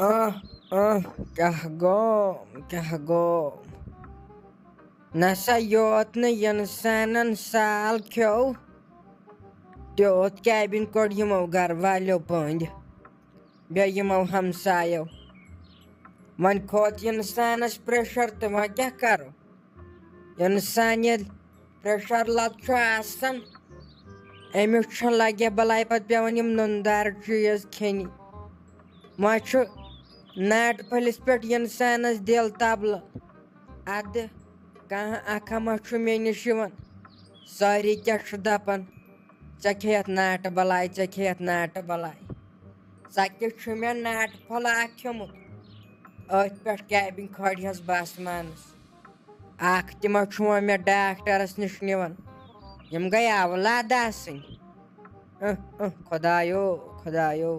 क्या गो नसा योत न इंसानन साल क्यों त्योत कैबिन कोड यमो घर वालों पंद बे यमो हमसायो वन खोत इंसानस प्रेशर तो वह क्या करो इंसान ये प्रेशर लत आसन अमिस लगे बलाय पे पेवन यम नुनदार चीज खेन वह नाट फलिस पे इंसानस दिल तबल अद कह अखा मे नश सारी क्या दपान चे खेत नाट बलाय चे खेत नाट बलाय सह मे नाट फल खेमुत अथ पे कैबिन खड़ियस बसमानस तम मे डॉक्टरस नश निवन यम गई औलाद आसन खुदायो खुदायो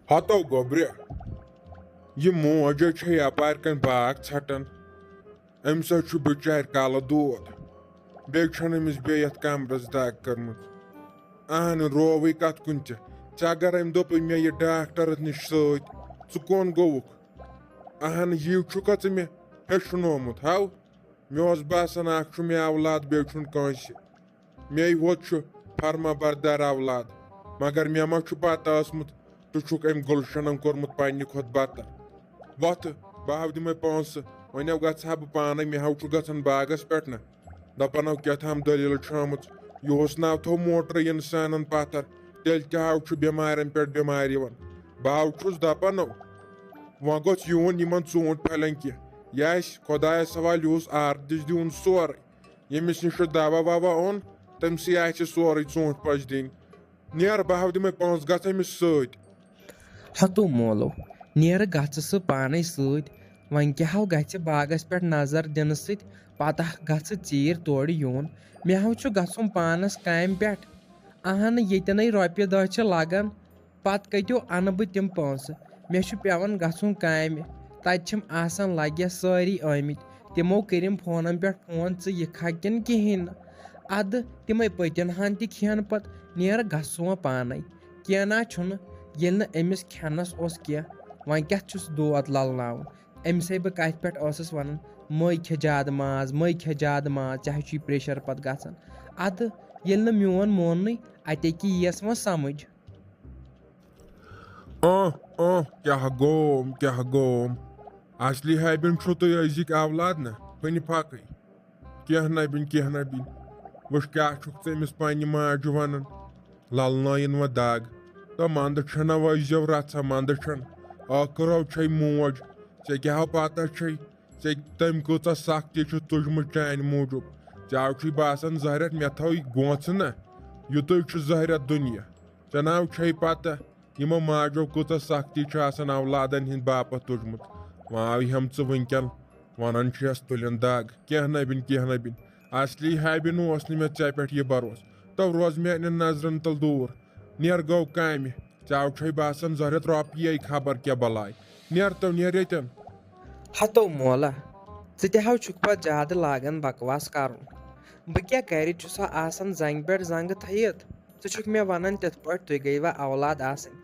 हतो गोब्रे ये मोज यपार कन बाग छटन अम सह बिचार कल दोद बेमिस बे कमरस दग कर्मुत अहन रोव कत कुन अगर अम दोप मे यह डॉक्टर नश सोन गोवुक अहन यीका मे हेचनोमुत हाव मे बासान मे औलाद बे कंस मे वोत फरमा बरदार औलाद मगर मे मा पता तुक अम गुलशन कोर्मुत पन्ने खुद बतर वत बह दिमे पोंस वनो गहा बह पान मे हाव गन बागस पे न दपानो क्या थाम दलील आमुत यह नाव थो मोटर इंसान पत्थर तेल क्या बेमारन पे बेमार बह दपानो वह गोस यून इन ूंट फलन कह यह खुदाय सवाल यह आर दिश दिन सोर यमिस नश दवा ववा ओन तमसी सोरे ूंट पच दिन नेर बह दिमे पोंस गस अमिस हतो मोलो नेर गच सह पाने सत वन क्या गि बागस पे नजर दिन सतः गच चीर तोड़ यून मे गुन पानस काम पे अहन यन रोपये दह लगन पत कतो अन बह तम पोंस मे पेवन गुन काम तम आसान लगे सारी आमित तमो करम फोन पे फोन यह किन कहें अद तमें पतन हन तेन पत नेर गो पाने कह ना ये अमिस खेनस कह वह क्या दोद ललनावन अमिसे बह कथ पे वन मै खे ज्यादा माज चाहे प्रेशर पत गसान अद ये मोन मोन अत यस वो समझ क्या गोम असली हैबिन तुह अजिक औलाद ना फन फक कह नबिन वह क्या अमिस पन्ने माज वन ललन व दाग तो मंद छना वजो रचा मंद छन अकरो छे मोज ऐ क्या पता ऐ तम कूच सख्ती तुजम चान मूजूब चाव बासान जहरत मे थो गोच ना युत जहरत दुनिया ऐ नाव छे पता यमो माजो कूच सख्ती औलादन हिंद बापत तुजमुत वाव हम वनकन वन तुलन दाग कह नबिन असली हैबिन मे ऐ पे यह भरोस तो रोज मे नजरन तल दूर नेर गो काम चाव बासान जहरत रोपये खबर क्या बलाय नेर तो नेर यन हतो मोला तह पे ज्यादा लागन बकवास कर बह क्या कर आसान जंग पे जंग थत मे वन तिथ पे तुह गई वा औलाद आसन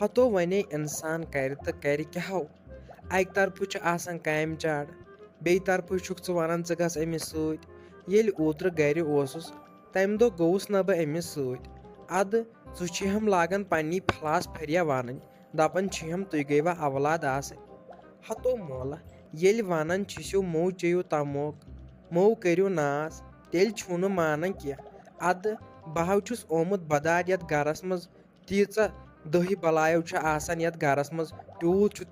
हतो वने इंसान कर तो कर क्या अक तरफ आसान काम चाड़ बे तरफ वन गस अमिस सत ओत्र गर तम दो गोस न बह अमिस सत अद हम लागन पन्नी फलास फरिया वन दपान हम तुह गई वा औलाद आसन हतो मोला ये वन मो चेयु तमोक मो करू नाज तेल छून मान कह अद बह ओमुत बदार ये गरस मज तीच दही बलायो ये गरस मज तूत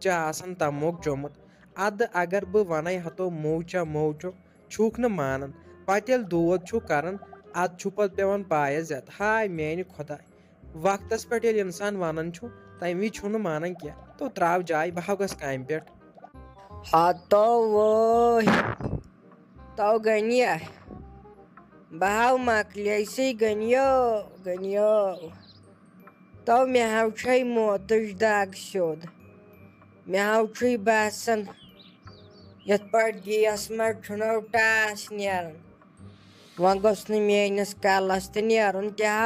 तमोक चोमुत अद अगर बह वन हतो मो छूक न मानन पत दोद कर अद पे पेवन पायस जत हाय मेन खुदा वक्तस पे इंसान वन तम वि मान कह तो त्राव जाय बह गस काम पे हतो वो तो गनिया बहाव मकलिय गनियो तो मे हाव मोतुच दाग सोद मे हाव बासान यथ पे गैस मे टास नेरन वह गोस मेस कलस तो नेरन क्या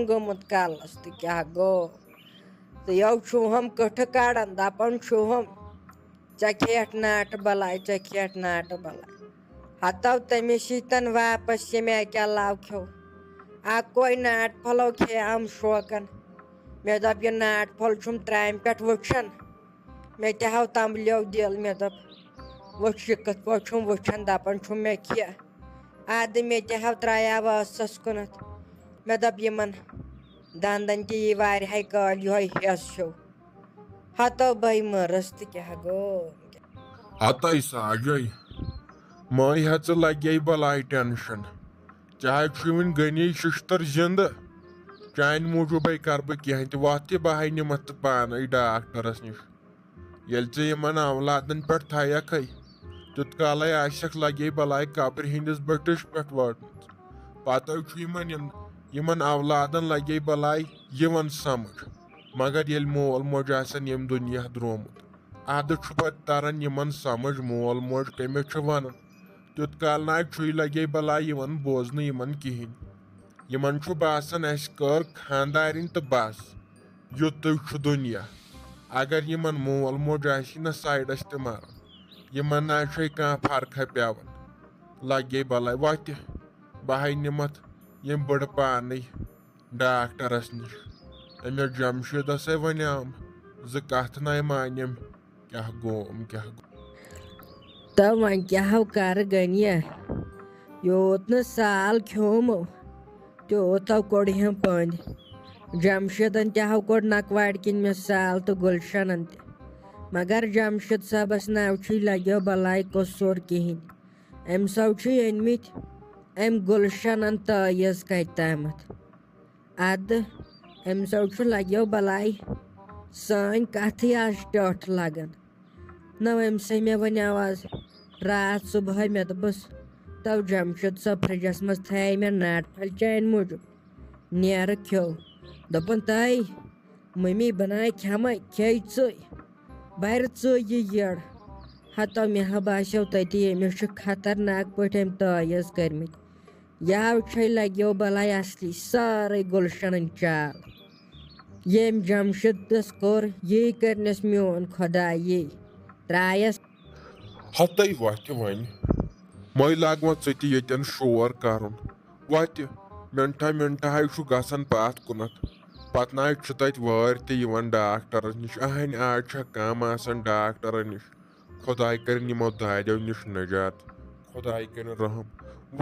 गमुत कलस तो क्या गो तो यौ छुहम कठ काड़न दपन छुहम चे खेठ नाट बलाय चे खेठ नाट बलाय हतव तमिस शीतन वापस ये मैं क्या लाव खो आ कोई नाट फलो खे आम शोकन मे दप ये नाट फल छुम त्राम पे वुचन मे तहाव तंबलो दिल मे दप वुच कत पा छुम वुचन दपन छुम मे खे आद मे तहाव त्रायाव असस कुनत मे दप यमन दंदन ती वारियाह काल यो हेस शो हतो बह मरस तो क्या गो हतई साजय माय हच लगे बलाय टेंशन चाहे वन गनी शिश्तर जिंद चान मूजूब कर बह कह वत बह निमत पान डाक्टरस निश ये इन औलादन पे थक तुत काल आसक लगे बलाय कब्र हंदिस बटिश पे वाटम पत औलादन लगे बलाय यवन समझ मगर ये मोल मोज आसन यम दुनिया द्रोमुत अद तरन यमन समझ मोल मोज कमिस वन तुत काल ना लगे बलाय यवन बोजन यमन कहें यमन बासान अस कर खानदारिन तो बस युत दुनिया अगर यमन मोल मोज आसी ना साइडस ते मारन यमन ना कह फर्क पेवन लगे बलाय वत बह निमत यम बड़ पान डाक्टरस निश अमे जमशेदस वनाम ज कथ ना मानम क्या गोम क्या तो वन क्या कर गनिया योत न साल खोमो त्योत कोड़म पंद जमशेदन तह कोड़ नकवाड़ किन मे साल तो गुलशनन मगर जमशेद साहबस नाव लगे बलाय कसूर कहें अम सो अनमित अम गुलशनन तयज कत अद अम सो लगे बलाय सान कथ आज टठ लगन न अम स मे वनाव आज रात सुबह मे दपस तव जमशेद सब फ्रिजस मज थे मे नाट फल चान मूजूब नेर खो दपन तय मम्मी बनाए खेम खे बर येड़ हतो मे बासो तती अमिस खतरनाक पे तयज कर्मित यह लगे बलाय असली सारे गुलशन चाल येम जमशेदस कोर ये करनस मोन खुदा ये त्रायस हतई वत वन मै लाग ये शोर कर वत मिनटा मिनटा गसान पात कुनत पत ना तत वार तवन डाक्टरस निश अहन आज कम आसान डाक्टर निश खुदाय कर यमो दाद्यो निश नजात खुदाय कर रहम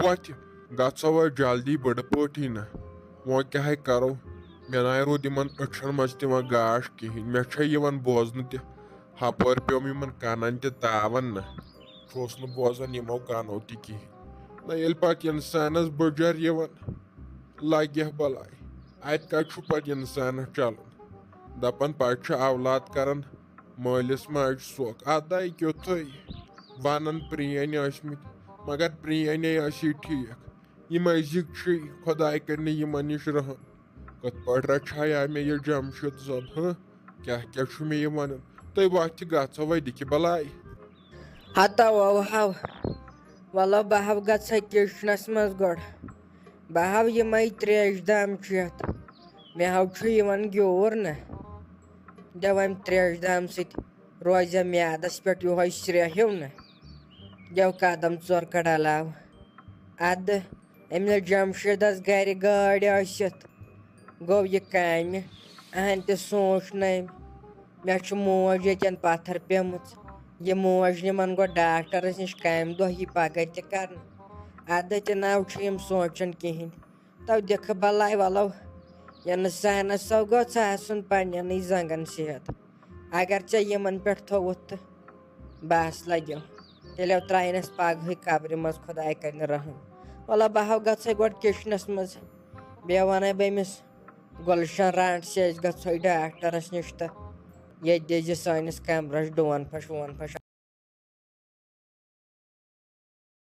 वत गो व जल्दी बड़ पे ना वो क्या करो मे ना रोद इन अछन मज तव गाश कहें मे बोजन तपर पे इन कनन तावन ना बोजान यमो कनो कहें ना ये पे इंसानस बजर लगे बलाय अत कत पे इंसान चलन दपन पे औलाद कर मालिस माज सोख अदाय क्योत वन प्रेन मगर प्रेन ठीक यम अजिक खुदाय कर यमन निश रहम कत पे रछाया मे ये जमशेद सब क्या क्या मे वन तुम वत गो व दिख बलाय हतो हाव वलो बह ग किचनस मज गोड़ बह यम त्रेश दाम चेत मे हाव ग्योर ना दम त्रेश दाम रोज म्यादस पे यो श्रे हूं ना दव कदम चोर कड़लाव अद अमे जमशेदस गर गाड़ गो यह काम अहन तो सोच न मे मोज ये पत्थर पेम यह मोज निमन गो डाक्टरस नश काम दह यह पगह कर अद तव सोचान कहें तो दिख बलाय वलो इंसानसो गोस आसन पन्न जंगन सेहत अगर ऐ यमन पे थोत तो बस लगो तेल त्रायनस पगह कब्र मज खुदाय कर रहम वल बह ग गो किचनस मज बे वन बमिस गुलशन राट से गो डाक्टरस नश तो ये दि सानिस कमरस डोन फश वोन फश